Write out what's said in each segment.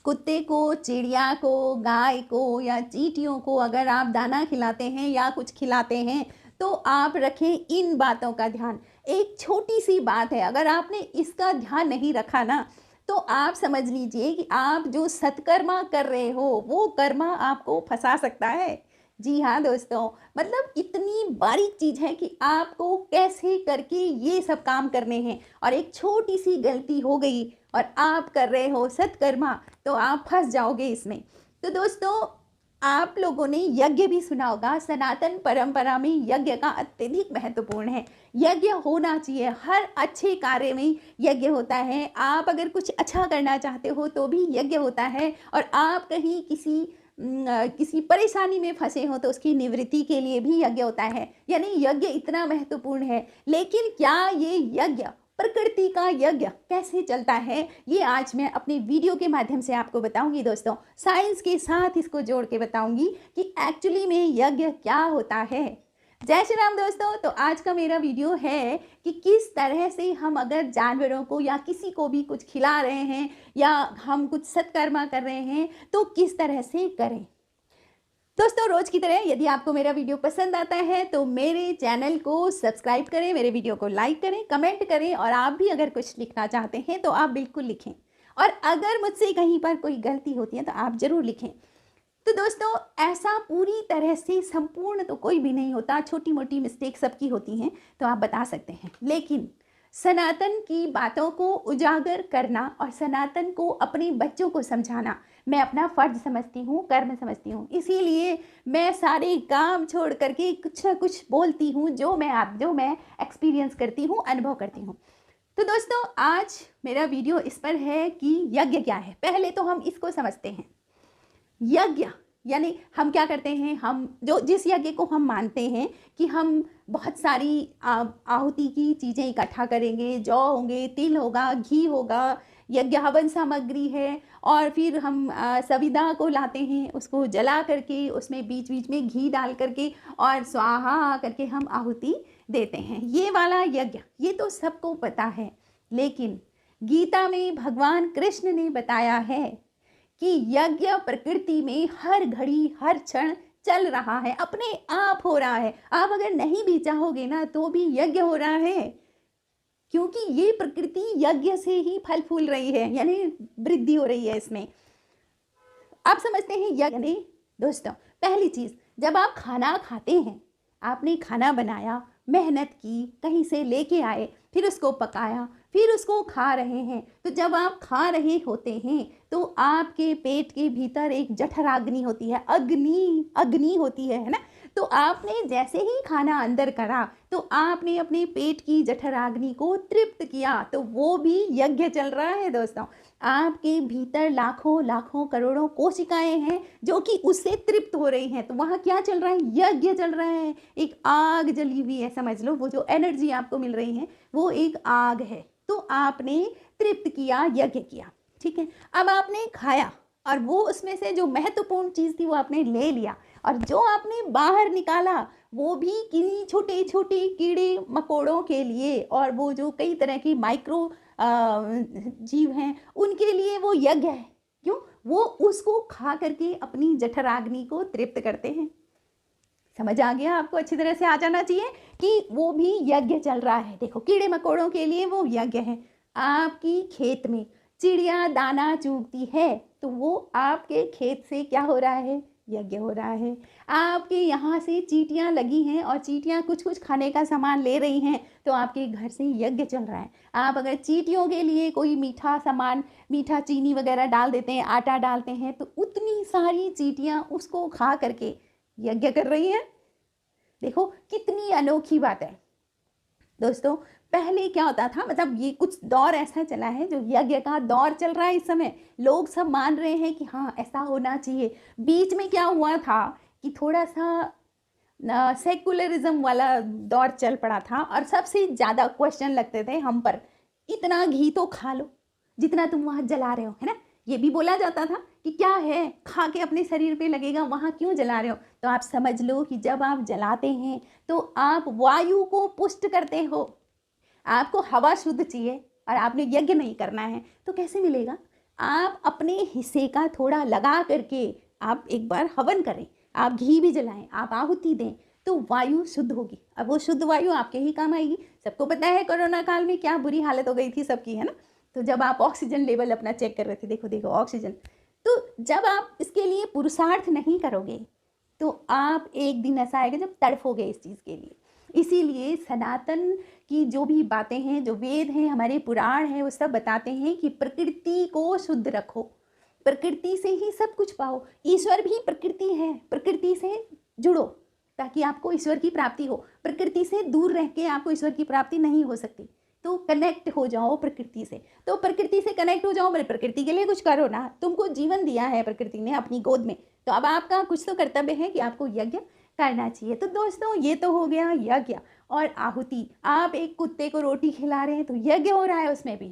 कुत्ते को, चिड़िया को, गाय को या चींटियों को अगर आप दाना खिलाते हैं या कुछ खिलाते हैं तो आप रखें इन बातों का ध्यान। एक छोटी सी बात है, अगर आपने इसका ध्यान नहीं रखा ना तो आप समझ लीजिए कि आप जो सत्कर्मा कर रहे हो वो कर्मा आपको फंसा सकता है। जी हाँ दोस्तों, मतलब इतनी बारीक चीज़ है कि आपको कैसे करके ये सब काम करने हैं, और एक छोटी सी गलती हो गई और आप कर रहे हो सत्कर्मा तो आप फंस जाओगे इसमें। तो दोस्तों, आप लोगों ने यज्ञ भी सुना होगा। सनातन परंपरा में यज्ञ का अत्यधिक महत्वपूर्ण है। यज्ञ होना चाहिए, हर अच्छे कार्य में यज्ञ होता है। आप अगर कुछ अच्छा करना चाहते हो तो भी यज्ञ होता है, और आप कहीं किसी परेशानी में फंसे हो तो उसकी निवृत्ति के लिए भी यज्ञ होता है। यानी यज्ञ इतना महत्वपूर्ण है। लेकिन क्या ये यज्ञ, प्रकृति का यज्ञ कैसे चलता है, ये आज मैं अपने वीडियो के माध्यम से आपको बताऊंगी दोस्तों। साइंस के साथ इसको जोड़ के बताऊंगी कि एक्चुअली में यज्ञ क्या होता है। जय श्री राम दोस्तों। तो आज का मेरा वीडियो है कि किस तरह से हम अगर जानवरों को या किसी को भी कुछ खिला रहे हैं या हम कुछ सत्कर्मा कर रहे हैं तो किस तरह से करें। दोस्तों, रोज की तरह यदि आपको मेरा वीडियो पसंद आता है तो मेरे चैनल को सब्सक्राइब करें, मेरे वीडियो को लाइक करें, कमेंट करें, और आप भी अगर कुछ लिखना चाहते हैं तो आप बिल्कुल लिखें। और अगर मुझसे कहीं पर कोई गलती होती है तो आप ज़रूर लिखें। तो दोस्तों, ऐसा पूरी तरह से संपूर्ण तो कोई भी नहीं होता, छोटी मोटी मिस्टेक सबकी होती हैं, तो आप बता सकते हैं। लेकिन सनातन की बातों को उजागर करना और सनातन को अपने बच्चों को समझाना मैं अपना फर्ज समझती हूँ, कर्म समझती हूँ। इसीलिए मैं सारे काम छोड़ करके कुछ ना कुछ बोलती हूँ जो मैं एक्सपीरियंस करती हूँ, अनुभव करती हूँ। तो दोस्तों, आज मेरा वीडियो इस पर है कि यज्ञ क्या है। पहले तो हम इसको समझते हैं। यज्ञ यानी हम क्या करते हैं, हम जिस यज्ञ को हम मानते हैं कि हम बहुत सारी आहुति की चीज़ें इकट्ठा करेंगे, जौ होंगे, तिल होगा, घी होगा, यज्ञ हवन सामग्री है, और फिर हम सविदा को लाते हैं, उसको जला करके उसमें बीच बीच में घी डाल करके और स्वाहा करके हम आहुति देते हैं। ये वाला यज्ञ ये तो सबको पता है। लेकिन गीता में भगवान कृष्ण ने बताया है कि यज्ञ प्रकृति में हर घड़ी हर क्षण चल रहा है, अपने आप हो रहा है। आप अगर नहीं भी चाहोगे ना तो भी यज्ञ हो रहा है, क्योंकि ये प्रकृति यज्ञ से ही फल फूल रही है, यानी वृद्धि हो रही है इसमें। आप समझते हैं यज्ञ नहीं दोस्तों। पहली चीज, जब आप खाना खाते हैं, आपने खाना बनाया, मेहनत की, कहीं से लेके आए, फिर उसको पकाया, फिर उसको खा रहे हैं, तो जब आप खा रहे होते हैं तो आपके पेट के भीतर एक जठराग्नि होती है, अग्नि होती है ना। तो आपने जैसे ही खाना अंदर करा तो आपने अपने पेट की जठराग्नि को तृप्त किया, तो वो भी यज्ञ चल रहा है दोस्तों। आपके भीतर लाखों लाखों करोड़ों कोशिकाएं हैं जो कि उससे तृप्त हो रही हैं, तो वहाँ क्या चल रहा है, यज्ञ चल रहा है। एक आग जली हुई है, समझ लो, वो जो एनर्जी आपको मिल रही है वो एक आग है। तो आपने तृप्त किया, यज्ञ किया, ठीक है। अब आपने खाया और वो उसमें से जो महत्वपूर्ण चीज़ थी वो आपने ले लिया, और जो आपने बाहर निकाला वो भी किन्हीं छोटे छोटे कीड़े मकोड़ों के लिए, और वो जो कई तरह की माइक्रो जीव हैं उनके लिए वो यज्ञ है। क्यों? वो उसको खा करके अपनी जठराग्नि को तृप्त करते हैं। समझ आ गया आपको? अच्छी तरह से आ जाना चाहिए कि वो भी यज्ञ चल रहा है। देखो, कीड़े मकोड़ों के लिए वो यज्ञ है। आपकी खेत में चिड़िया दाना चुगती है तो वो आपके खेत से क्या हो रहा है, यज्ञ हो रहा है। आपके यहाँ से चींटियाँ लगी हैं और चींटियाँ कुछ कुछ खाने का सामान ले रही हैं तो आपके घर से यज्ञ चल रहा है। आप अगर चींटियों के लिए कोई मीठा सामान, मीठा चीनी वगैरह डाल देते हैं, आटा डालते हैं, तो उतनी सारी चींटियाँ उसको खा करके यज्ञ कर रही हैं। देखो कितनी अनोखी बात है दोस्तों। पहले क्या होता था, मतलब ये कुछ दौर ऐसा चला है जो यज्ञ का दौर चल रहा है इस समय, लोग सब मान रहे हैं कि हाँ ऐसा होना चाहिए। बीच में क्या हुआ था कि थोड़ा सा सेकुलरिज्म वाला दौर चल पड़ा था और सबसे ज़्यादा क्वेश्चन लगते थे हम पर, इतना घी तो खा लो जितना तुम वहाँ जला रहे हो, है ना। ये भी बोला जाता था कि क्या है, खा के अपने शरीर पे लगेगा, वहाँ क्यों जला रहे हो। तो आप समझ लो कि जब आप जलाते हैं तो आप वायु को पुष्ट करते हो। आपको हवा शुद्ध चाहिए और आपने यज्ञ नहीं करना है तो कैसे मिलेगा। आप अपने हिस्से का थोड़ा लगा करके आप एक बार हवन करें, आप घी भी जलाएं, आप आहुति दें, तो वायु शुद्ध होगी। अब वो शुद्ध वायु आपके ही काम आएगी। सबको पता है कोरोना काल में क्या बुरी हालत हो गई थी सबकी, है ना। तो जब आप ऑक्सीजन लेवल अपना चेक कर रहे थे, देखो देखो ऑक्सीजन, तो जब आप इसके लिए पुरुषार्थ नहीं करोगे तो आप एक दिन ऐसा आएगा जब तड़फोगे इस चीज़ के लिए। इसीलिए सनातन की जो भी बातें हैं, जो वेद हैं, हमारे पुराण हैं, वो सब बताते हैं कि प्रकृति को शुद्ध रखो, प्रकृति से ही सब कुछ पाओ। ईश्वर भी प्रकृति है, प्रकृति से जुड़ो ताकि आपको ईश्वर की प्राप्ति हो। प्रकृति से दूर रह के आपको ईश्वर की प्राप्ति नहीं हो सकती। तो कनेक्ट हो जाओ प्रकृति से। तो प्रकृति से कनेक्ट हो जाओ, मेरे प्रकृति के लिए कुछ करो ना। तुमको जीवन दिया है प्रकृति ने अपनी गोद में, तो अब आपका कुछ तो कर्तव्य है कि आपको यज्ञ करना चाहिए। तो दोस्तों ये तो हो गया यज्ञ और आहुति। आप एक कुत्ते को रोटी खिला रहे हैं तो यज्ञ हो रहा है उसमें भी,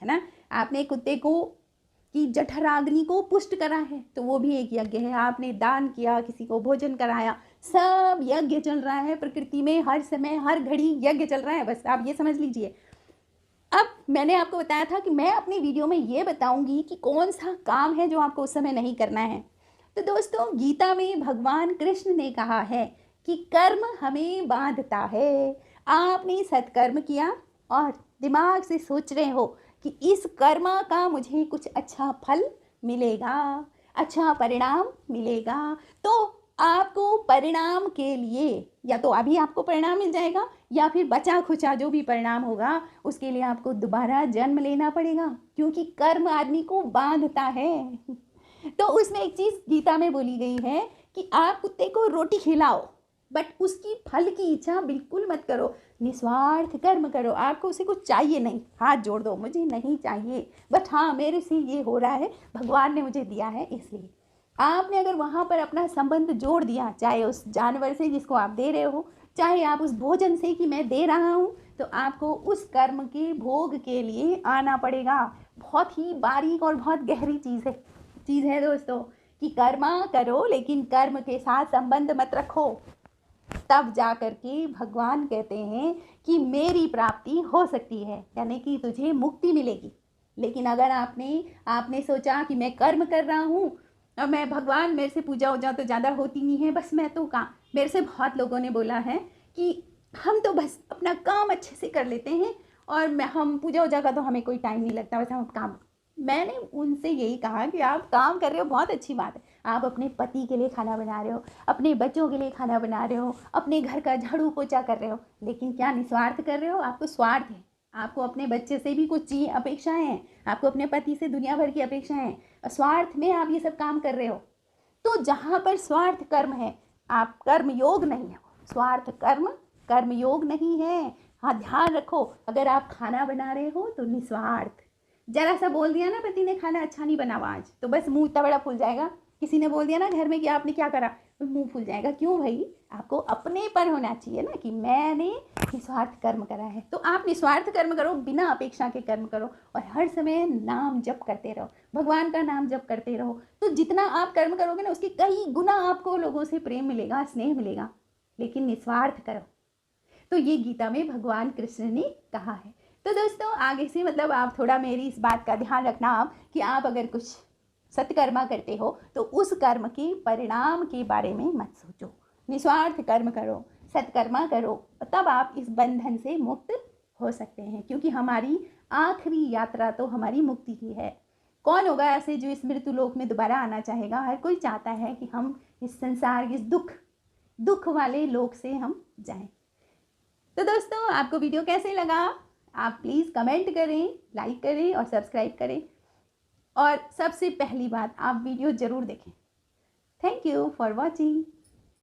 है ना। आपने कुत्ते को की जठराग्नि को पुष्ट करा है तो वो भी एक यज्ञ है। आपने दान किया, किसी को भोजन कराया, सब यज्ञ चल रहा है प्रकृति में। हर समय हर घड़ी यज्ञ चल रहा है, बस आप ये समझ लीजिए। अब मैंने आपको बताया था कि मैं अपनी वीडियो में ये बताऊंगी कि कौन सा काम है जो आपको उस समय नहीं करना है। तो दोस्तों गीता में भगवान कृष्ण ने कहा है कि कर्म हमें बांधता है। आपने सत्कर्म किया और दिमाग से सोच रहे हो कि इस कर्म का मुझे कुछ अच्छा फल मिलेगा, अच्छा परिणाम मिलेगा, तो आपको परिणाम के लिए या तो अभी आपको परिणाम मिल जाएगा या फिर बचा खुचा जो भी परिणाम होगा उसके लिए आपको दोबारा जन्म लेना पड़ेगा, क्योंकि कर्म आदमी को बांधता है। तो उसमें एक चीज़ गीता में बोली गई है कि आप कुत्ते को रोटी खिलाओ बट उसकी फल की इच्छा बिल्कुल मत करो, निस्वार्थ कर्म करो। आपको उसे कुछ चाहिए नहीं, हाथ जोड़ दो, मुझे नहीं चाहिए, बट हाँ मेरे से ये हो रहा है, भगवान ने मुझे दिया है इसलिए। आपने अगर वहाँ पर अपना संबंध जोड़ दिया, चाहे उस जानवर से जिसको आप दे रहे हो, चाहे आप उस भोजन से कि मैं दे रहा हूँ, तो आपको उस कर्म के भोग के लिए आना पड़ेगा। बहुत ही बारीक और बहुत गहरी चीज़ है दोस्तों कि कर्मा करो लेकिन कर्म के साथ संबंध मत रखो। तब जा कर के भगवान कहते हैं कि मेरी प्राप्ति हो सकती है, यानी कि तुझे मुक्ति मिलेगी। लेकिन अगर आपने सोचा कि मैं कर्म कर रहा हूँ और मैं भगवान मेरे से पूजा वूजा तो ज़्यादा होती नहीं है, बस मैं तो कहाँ, मेरे से बहुत लोगों ने बोला है कि हम तो बस अपना काम अच्छे से कर लेते हैं और हम पूजा वूजा का तो हमें कोई टाइम नहीं लगता, बस हम काम। मैंने उनसे यही कहा कि आप काम कर रहे हो बहुत अच्छी बात है, आप अपने पति के लिए खाना बना रहे हो, अपने बच्चों के लिए खाना बना रहे हो, अपने घर का झाड़ू पोछा कर रहे हो, लेकिन क्या निस्वार्थ कर रहे हो? आपको स्वार्थ है, आपको अपने बच्चे से भी कुछ चीज़ अपेक्षाएं हैं, आपको अपने पति से दुनिया भर की अपेक्षाएं हैं, स्वार्थ में आप ये सब काम कर रहे हो। तो जहाँ पर स्वार्थ कर्म है, आप कर्म योग नहीं है, स्वार्थ कर्म योग नहीं है। हाँ ध्यान रखो, अगर आप खाना बना रहे हो तो निस्वार्थ। जरा सा बोल दिया ना पति ने खाना अच्छा नहीं बना आज, तो बस मुंह इतना बड़ा फूल जाएगा। किसी ने बोल दिया ना घर में कि आपने क्या करा, तो मुंह फूल जाएगा। क्यों भाई? आपको अपने पर होना चाहिए ना कि मैंने निस्वार्थ कर्म करा है। तो आप निस्वार्थ कर्म करो, बिना अपेक्षा के कर्म करो और हर समय नाम जप करते रहो, भगवान का नाम जप करते रहो। तो जितना आप कर्म करोगे ना उसके कई गुना आपको लोगों से प्रेम मिलेगा, स्नेह मिलेगा, लेकिन निस्वार्थ करो। तो ये गीता में भगवान कृष्ण ने कहा है। तो दोस्तों आगे से मतलब आप थोड़ा मेरी इस बात का ध्यान रखना आप कि आप अगर कुछ सत्कर्मा करते हो तो उस कर्म के परिणाम के बारे में मत सोचो, निस्वार्थ कर्म करो, सत्कर्मा करो, तब आप इस बंधन से मुक्त हो सकते हैं। क्योंकि हमारी आखिरी यात्रा तो हमारी मुक्ति की है। कौन होगा ऐसे जो इस मृत्यु लोक में दोबारा आना चाहेगा? हर कोई चाहता है कि हम इस संसार, इस दुख वाले लोक से हम जाएं। तो दोस्तों आपको वीडियो कैसे लगा? आप प्लीज़ कमेंट करें, लाइक करें और सब्सक्राइब करें, और सबसे पहली बात आप वीडियो ज़रूर देखें। Thank you for watching.